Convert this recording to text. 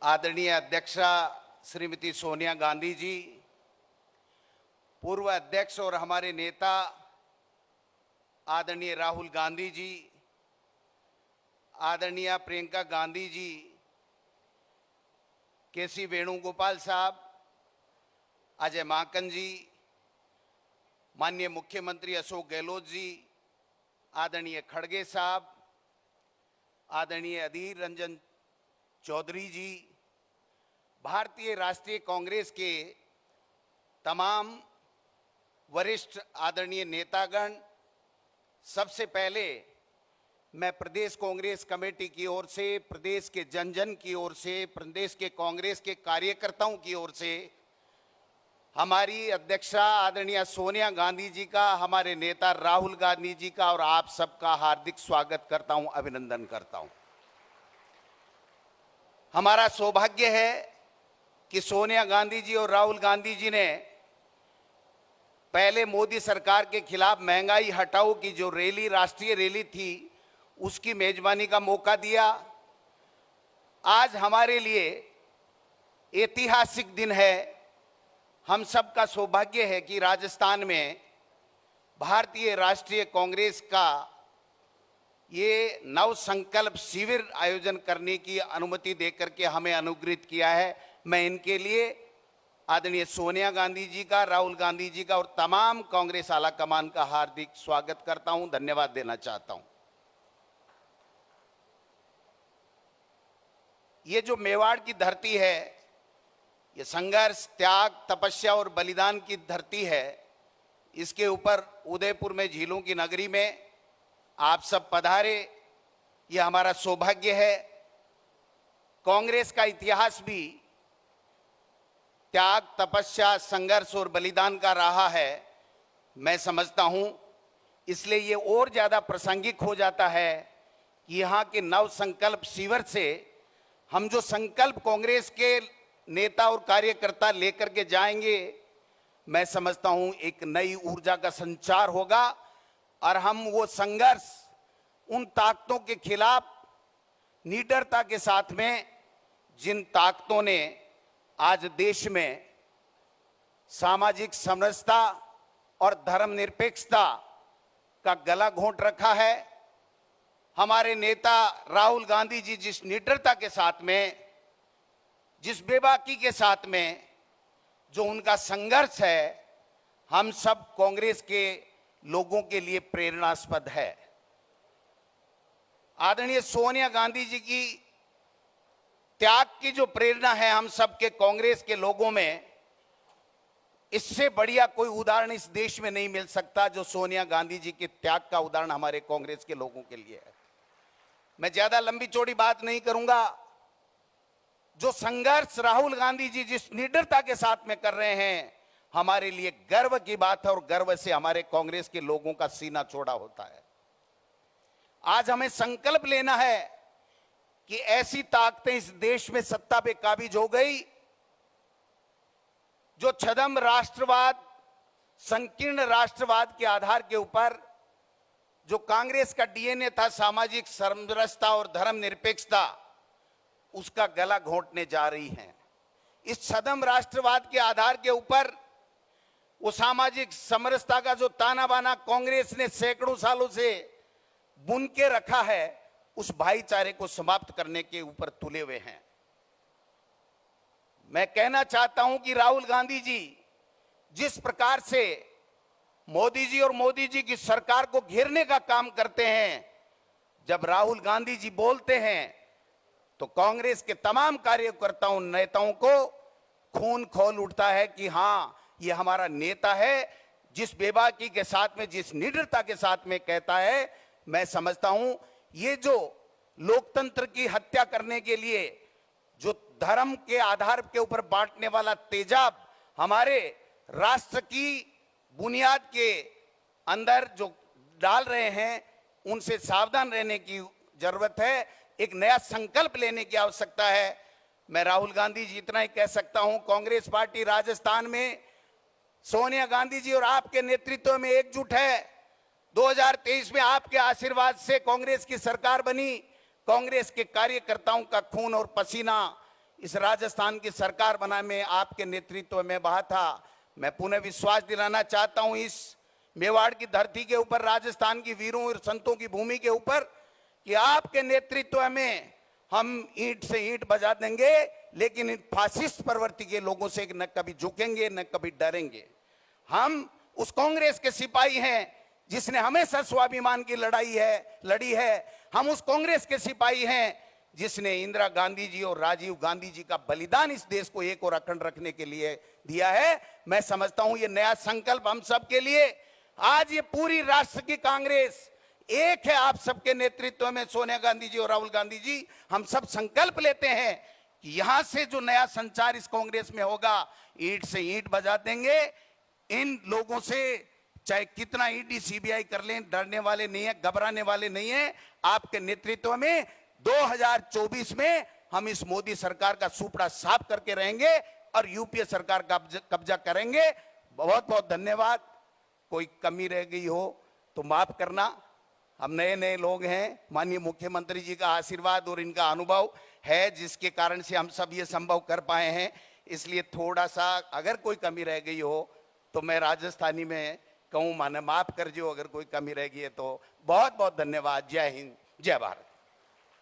आदरणीय अध्यक्षा श्रीमती सोनिया गांधी जी, पूर्व अध्यक्ष और हमारे नेता आदरणीय राहुल गांधी जी, आदरणीय प्रियंका गांधी जी, केसी वेणुगोपाल साहब, अजय माकन जी, माननीय मुख्यमंत्री अशोक गहलोत जी, आदरणीय खड़गे साहब, आदरणीय अधीर रंजन चौधरी जी, भारतीय राष्ट्रीय कांग्रेस के तमाम वरिष्ठ आदरणीय नेतागण, सबसे पहले मैं प्रदेश कांग्रेस कमेटी की ओर से, प्रदेश के जन जन की ओर से, प्रदेश के कांग्रेस के कार्यकर्ताओं की ओर से हमारी अध्यक्षा आदरणीय सोनिया गांधी जी का, हमारे नेता राहुल गांधी जी का और आप सबका हार्दिक स्वागत करता हूं, अभिनंदन करता हूं। हमारा सौभाग्य है कि सोनिया गांधी जी और राहुल गांधी जी ने पहले मोदी सरकार के खिलाफ महंगाई हटाओ की जो रैली, राष्ट्रीय रैली थी, उसकी मेजबानी का मौका दिया। आज हमारे लिए ऐतिहासिक दिन है। हम सबका सौभाग्य है कि राजस्थान में भारतीय राष्ट्रीय कांग्रेस का ये नव संकल्प शिविर आयोजन करने की अनुमति देकर के हमें अनुग्रहित किया है। मैं इनके लिए आदरणीय सोनिया गांधी जी का, राहुल गांधी जी का और तमाम कांग्रेस आला कमान का हार्दिक स्वागत करता हूं, धन्यवाद देना चाहता हूं। ये जो मेवाड़ की धरती है, ये संघर्ष, त्याग, तपस्या और बलिदान की धरती है। इसके ऊपर उदयपुर में झीलों की नगरी में आप सब पधारे, ये हमारा सौभाग्य है। कांग्रेस का इतिहास भी त्याग, तपस्या, संघर्ष और बलिदान का रहा है, मैं समझता हूं। इसलिए ये और ज्यादा प्रासंगिक हो जाता है कि यहाँ के नव संकल्प शिविर से हम जो संकल्प कांग्रेस के नेता और कार्यकर्ता लेकर के जाएंगे, मैं समझता हूं एक नई ऊर्जा का संचार होगा और हम वो संघर्ष उन ताकतों के खिलाफ निडरता के साथ में, जिन ताकतों ने आज देश में सामाजिक समरसता और धर्मनिरपेक्षता का गला घोंट रखा है। हमारे नेता राहुल गांधी जी जिस निडरता के साथ में, जिस बेबाकी के साथ में जो उनका संघर्ष है, हम सब कांग्रेस के लोगों के लिए प्रेरणास्पद है। आदरणीय सोनिया गांधी जी की त्याग की जो प्रेरणा है हम सब के कांग्रेस के लोगों में, इससे बढ़िया कोई उदाहरण इस देश में नहीं मिल सकता जो सोनिया गांधी जी के त्याग का उदाहरण हमारे कांग्रेस के लोगों के लिए है। मैं ज्यादा लंबी चौड़ी बात नहीं करूंगा। जो संघर्ष राहुल गांधी जी जिस निडरता के साथ में कर रहे हैं, हमारे लिए गर्व की बात है और गर्व से हमारे कांग्रेस के लोगों का सीना चौड़ा होता है। आज हमें संकल्प लेना है कि ऐसी ताकतें इस देश में सत्ता पे काबिज हो गई जो छद्म राष्ट्रवाद, संकीर्ण राष्ट्रवाद के आधार के ऊपर जो कांग्रेस का डीएनए था, सामाजिक समरसता और धर्मनिरपेक्षता, उसका गला घोंटने जा रही हैं। इस छद्म राष्ट्रवाद के आधार के ऊपर वो सामाजिक समरसता का जो ताना बाना कांग्रेस ने सैकड़ों सालों से बुन के रखा है, उस भाईचारे को समाप्त करने के ऊपर तुले हुए हैं। मैं कहना चाहता हूं कि राहुल गांधी जी जिस प्रकार से मोदी जी और मोदी जी की सरकार को घेरने का काम करते हैं, जब राहुल गांधी जी बोलते हैं तो कांग्रेस के तमाम कार्यकर्ताओं, नेताओं को खून खौल उठता है कि हां, ये हमारा नेता है, जिस बेबाकी के साथ में, जिस निडरता के साथ में कहता है। मैं समझता हूं ये जो लोकतंत्र की हत्या करने के लिए जो धर्म के आधार के ऊपर बांटने वाला तेजाब हमारे राष्ट्र की बुनियाद के अंदर जो डाल रहे हैं, उनसे सावधान रहने की जरूरत है। एक नया संकल्प लेने की आवश्यकता है। मैं राहुल गांधी जी इतना ही कह सकता हूं, कांग्रेस पार्टी राजस्थान में सोनिया गांधी जी और आपके नेतृत्व में एकजुट है। 2023 में आपके आशीर्वाद से कांग्रेस की सरकार बनी। कांग्रेस के कार्यकर्ताओं का खून और पसीना इस राजस्थान की सरकार बनाने में आपके नेतृत्व में बहा था। मैं पुनः विश्वास दिलाना चाहता हूं इस मेवाड़ की धरती के ऊपर, राजस्थान की वीरों और संतों की भूमि के ऊपर, कि आपके नेतृत्व में हम ईंट से ईंट बजा देंगे, लेकिन इन फासिस्ट प्रवृत्ति के लोगों से न कभी झुकेंगे न कभी डरेंगे। हम उस कांग्रेस के सिपाही हैं जिसने हमेशा स्वाभिमान की लड़ी है। हम उस कांग्रेस के सिपाही हैं जिसने इंदिरा गांधी जी और राजीव गांधी जी का बलिदान इस देश को एक और अखंड रखने के लिए दिया है। मैं समझता हूं ये नया संकल्प हम सब के लिए, आज ये पूरी राष्ट्र की कांग्रेस एक है आप सबके नेतृत्व में, सोनिया गांधी जी और राहुल गांधी जी, हम सब संकल्प लेते हैं कि यहां से जो नया संचार इस कांग्रेस में होगा, ईंट से ईंट बजा देंगे। इन लोगों से चाहे कितना ईडी सीबीआई कर लें, डरने वाले नहीं है, घबराने वाले नहीं है। आपके नेतृत्व में 2024 में हम इस मोदी सरकार का सुपड़ा साफ करके रहेंगे और यूपीए सरकार का कब्जा करेंगे। बहुत बहुत धन्यवाद। कोई कमी रह गई हो तो माफ करना, हम नए नए लोग हैं। माननीय मुख्यमंत्री जी का आशीर्वाद और इनका अनुभव है जिसके कारण से हम सब ये संभव कर पाए हैं। इसलिए थोड़ा सा अगर कोई कमी रह गई हो तो मैं राजस्थानी में कहूँ, माने माफ कर जो अगर कोई कमी रह गई है तो। बहुत बहुत धन्यवाद। जय हिंद, जय भारत।